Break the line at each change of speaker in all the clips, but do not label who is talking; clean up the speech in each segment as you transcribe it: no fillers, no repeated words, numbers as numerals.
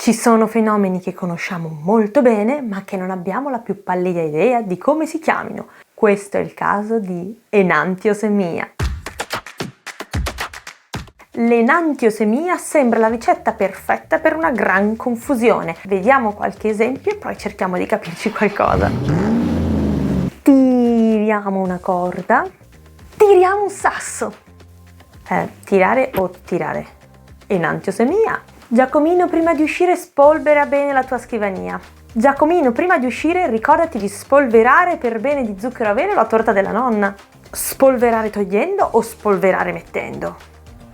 Ci sono fenomeni che conosciamo molto bene, ma che non abbiamo la più pallida idea di come si chiamino. Questo è il caso di enantiosemia. L'enantiosemia sembra la ricetta perfetta per una gran confusione. Vediamo qualche esempio e poi cerchiamo di capirci qualcosa. Tiriamo una corda, tiriamo un sasso. Tirare o tirare? Enantiosemia. Giacomino, prima di uscire spolvera bene la tua scrivania. Giacomino, prima di uscire ricordati di spolverare per bene di zucchero a velo la torta della nonna. Spolverare togliendo o spolverare mettendo?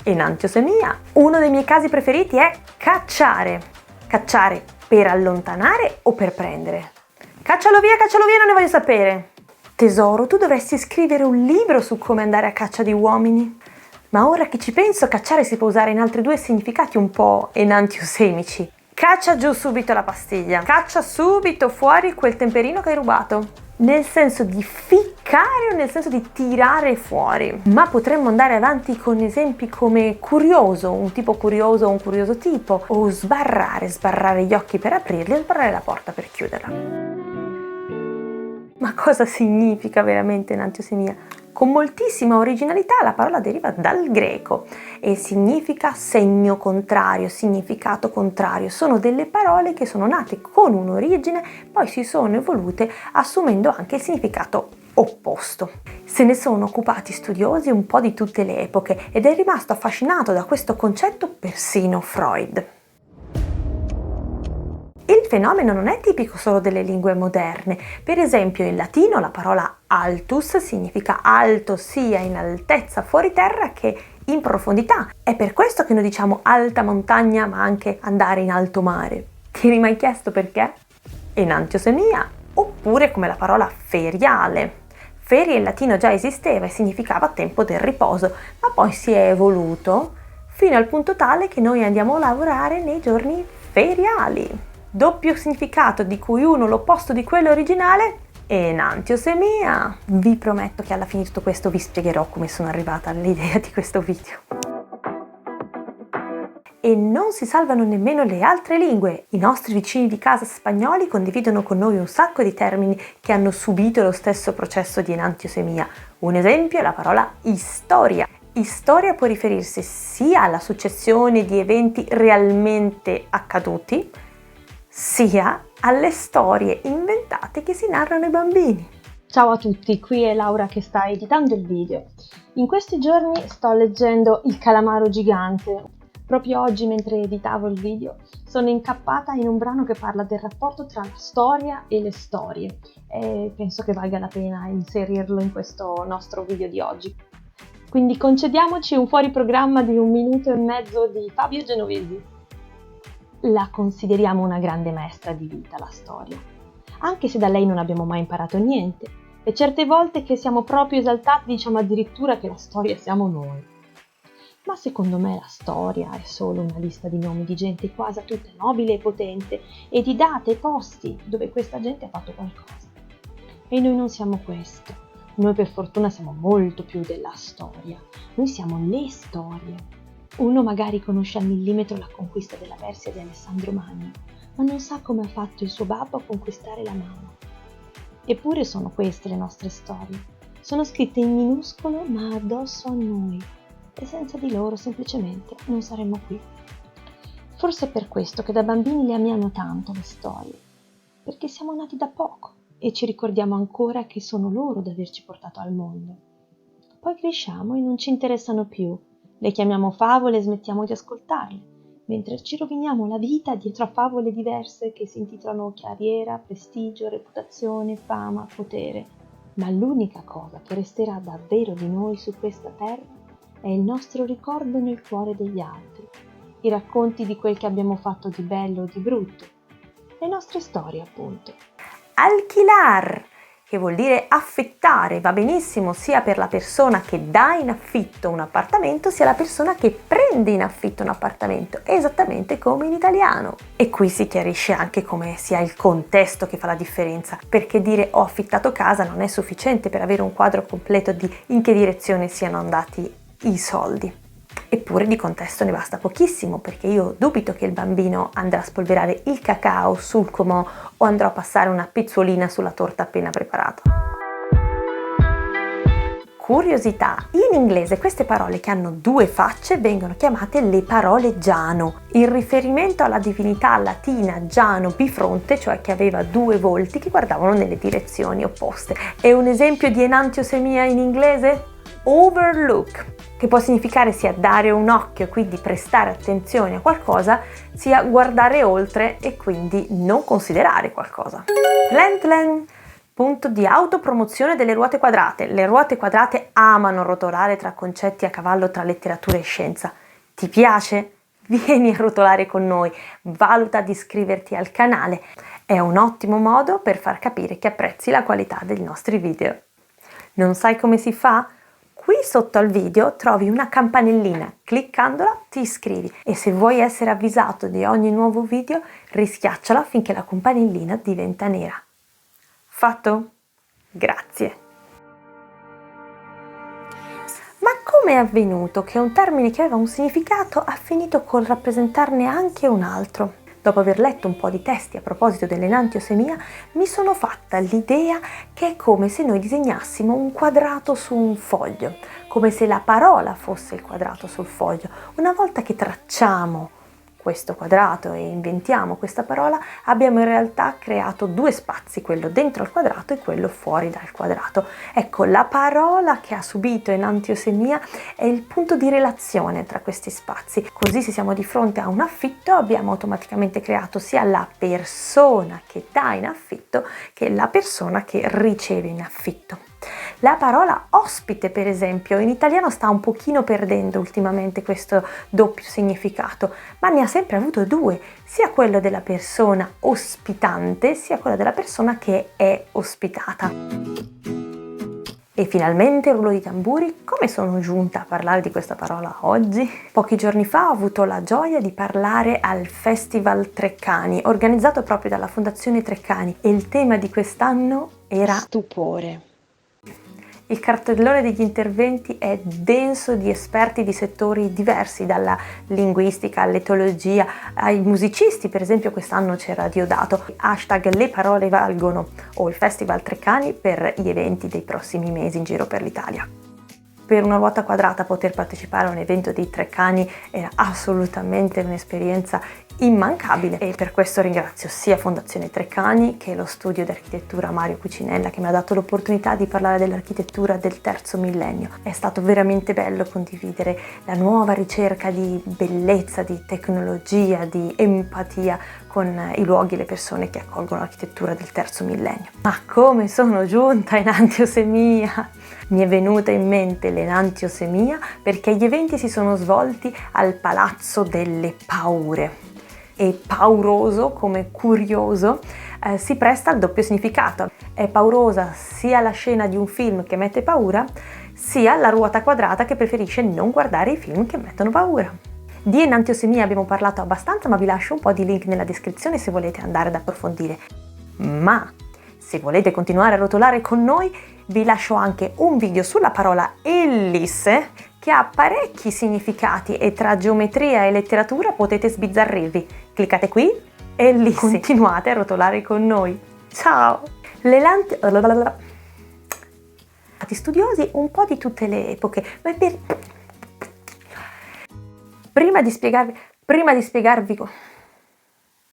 Enantiosemia. Uno dei miei casi preferiti è cacciare. Cacciare per allontanare o per prendere? Caccialo via, non ne voglio sapere. Tesoro, tu dovresti scrivere un libro su come andare a caccia di uomini. Ma ora che ci penso, cacciare si può usare in altri due significati un po' enantiosemici. Caccia giù subito la pastiglia. Caccia subito fuori quel temperino che hai rubato. Nel senso di ficcare o nel senso di tirare fuori. Ma potremmo andare avanti con esempi come curioso, un tipo curioso o un curioso tipo. O sbarrare gli occhi per aprirli o sbarrare la porta per chiuderla. Ma cosa significa veramente enantiosemia? Con moltissima originalità la parola deriva dal greco e significa segno contrario, significato contrario. Sono delle parole che sono nate con un'origine, poi si sono evolute assumendo anche il significato opposto. Se ne sono occupati studiosi un po' di tutte le epoche ed è rimasto affascinato da questo concetto persino Freud. Il fenomeno non è tipico solo delle lingue moderne. Per esempio in latino la parola altus significa alto sia in altezza fuori terra che in profondità. È per questo che noi diciamo alta montagna ma anche andare in alto mare. Ti eri mai chiesto perché? Enantiosemia. Oppure come la parola feriale. Ferie in latino già esisteva e significava tempo del riposo, ma poi si è evoluto fino al punto tale che noi andiamo a lavorare nei giorni feriali. Doppio significato di cui uno l'opposto di quello originale, enantiosemia. Vi prometto che alla fine di tutto questo vi spiegherò come sono arrivata all'idea di questo video. E non si salvano nemmeno le altre lingue. I nostri vicini di casa spagnoli condividono con noi un sacco di termini che hanno subito lo stesso processo di enantiosemia. Un esempio è la parola historia. Storia può riferirsi sia alla successione di eventi realmente accaduti, sia alle storie inventate che si narrano ai bambini.
Ciao a tutti, qui è Laura che sta editando il video. In questi giorni sto leggendo Il calamaro gigante. Proprio oggi, mentre editavo il video, sono incappata in un brano che parla del rapporto tra la storia e le storie e penso che valga la pena inserirlo in questo nostro video di oggi. Quindi concediamoci un fuori programma di 1 minuto e mezzo di Fabio Genovesi. La consideriamo una grande maestra di vita, la storia, anche se da lei non abbiamo mai imparato niente, e certe volte che siamo proprio esaltati diciamo addirittura che la storia siamo noi. Ma secondo me la storia è solo una lista di nomi di gente quasi tutta nobile e potente, e di date e posti dove questa gente ha fatto qualcosa. E noi non siamo questo, noi per fortuna siamo molto più della storia, noi siamo le storie. Uno magari conosce al millimetro la conquista della Persia di Alessandro Magno, ma non sa come ha fatto il suo babbo a conquistare la mamma. Eppure sono queste le nostre storie. Sono scritte in minuscolo ma addosso a noi, e senza di loro semplicemente non saremmo qui. Forse è per questo che da bambini le amiamo tanto le storie, perché siamo nati da poco e ci ricordiamo ancora che sono loro ad averci portato al mondo. Poi cresciamo e non ci interessano più. Le chiamiamo favole e smettiamo di ascoltarle, mentre ci roviniamo la vita dietro a favole diverse che si intitolano carriera, prestigio, reputazione, fama, potere. Ma l'unica cosa che resterà davvero di noi su questa terra è il nostro ricordo nel cuore degli altri, i racconti di quel che abbiamo fatto di bello o di brutto, le nostre storie appunto.
Alquilar, che vuol dire affittare, va benissimo sia per la persona che dà in affitto un appartamento sia la persona che prende in affitto un appartamento, esattamente come in italiano. E qui si chiarisce anche come sia il contesto che fa la differenza, perché dire ho affittato casa non è sufficiente per avere un quadro completo di in che direzione siano andati i soldi. Eppure di contesto ne basta pochissimo, perché io dubito che il bambino andrà a spolverare il cacao sul comò o andrà a passare una pizzuolina sulla torta appena preparata. Curiosità, in inglese queste parole che hanno due facce vengono chiamate le parole Giano, in riferimento alla divinità latina Giano bifronte, cioè che aveva due volti che guardavano nelle direzioni opposte. E un esempio di enantiosemia in inglese? Overlook, che può significare sia dare un occhio, quindi prestare attenzione a qualcosa, sia guardare oltre e quindi non considerare qualcosa. Tlen tlen. Punto di autopromozione delle ruote quadrate. Le ruote quadrate amano rotolare tra concetti a cavallo tra letteratura e scienza. Ti piace? Vieni a rotolare con noi, valuta di iscriverti al canale. È un ottimo modo per far capire che apprezzi la qualità dei nostri video. Non sai come si fa? Qui sotto al video trovi una campanellina, cliccandola ti iscrivi e se vuoi essere avvisato di ogni nuovo video rischiacciala finché la campanellina diventa nera. Fatto? Grazie! Ma come è avvenuto che un termine che aveva un significato ha finito col rappresentarne anche un altro? Dopo aver letto un po' di testi a proposito dell'enantiosemia, mi sono fatta l'idea che è come se noi disegnassimo un quadrato su un foglio, come se la parola fosse il quadrato sul foglio. Una volta che tracciamo questo quadrato e inventiamo questa parola, abbiamo in realtà creato due spazi, quello dentro al quadrato e quello fuori dal quadrato. Ecco, la parola che ha subito enantiosemia è il punto di relazione tra questi spazi. Così se siamo di fronte a un affitto abbiamo automaticamente creato sia la persona che dà in affitto che la persona che riceve in affitto. La parola ospite, per esempio, in italiano sta un pochino perdendo ultimamente questo doppio significato, ma ne ha sempre avuto due, sia quello della persona ospitante, sia quello della persona che è ospitata. E finalmente, rullo di tamburi, come sono giunta a parlare di questa parola oggi? Pochi giorni fa ho avuto la gioia di parlare al Festival Treccani, organizzato proprio dalla Fondazione Treccani, e il tema di quest'anno era stupore. Il cartellone degli interventi è denso di esperti di settori diversi, dalla linguistica all'etologia, ai musicisti, per esempio quest'anno c'era Diodato, hashtag Le Parole Valgono o il Festival Treccani per gli eventi dei prossimi mesi in giro per l'Italia. Per una ruota quadrata poter partecipare a un evento di Treccani era assolutamente un'esperienza immancabile e per questo ringrazio sia Fondazione Treccani che lo studio di architettura Mario Cucinella che mi ha dato l'opportunità di parlare dell'architettura del terzo millennio. È stato veramente bello condividere la nuova ricerca di bellezza, di tecnologia, di empatia con i luoghi e le persone che accolgono l'architettura del terzo millennio. Ma come sono giunta in antiosemia? Mi è venuta in mente l'enantiosemia perché gli eventi si sono svolti al Palazzo delle Paure. E pauroso, come curioso, si presta al doppio significato. È paurosa sia la scena di un film che mette paura, sia la ruota quadrata che preferisce non guardare i film che mettono paura. Di enantiosemia abbiamo parlato abbastanza, ma vi lascio un po' di link nella descrizione se volete andare ad approfondire. Ma se volete continuare a rotolare con noi, vi lascio anche un video sulla parola ellisse che ha parecchi significati e tra geometria e letteratura potete sbizzarrirvi. Cliccate qui e lì continuate a rotolare con noi. Ciao! Studiosi un po' di tutte le epoche, ma prima di spiegarvi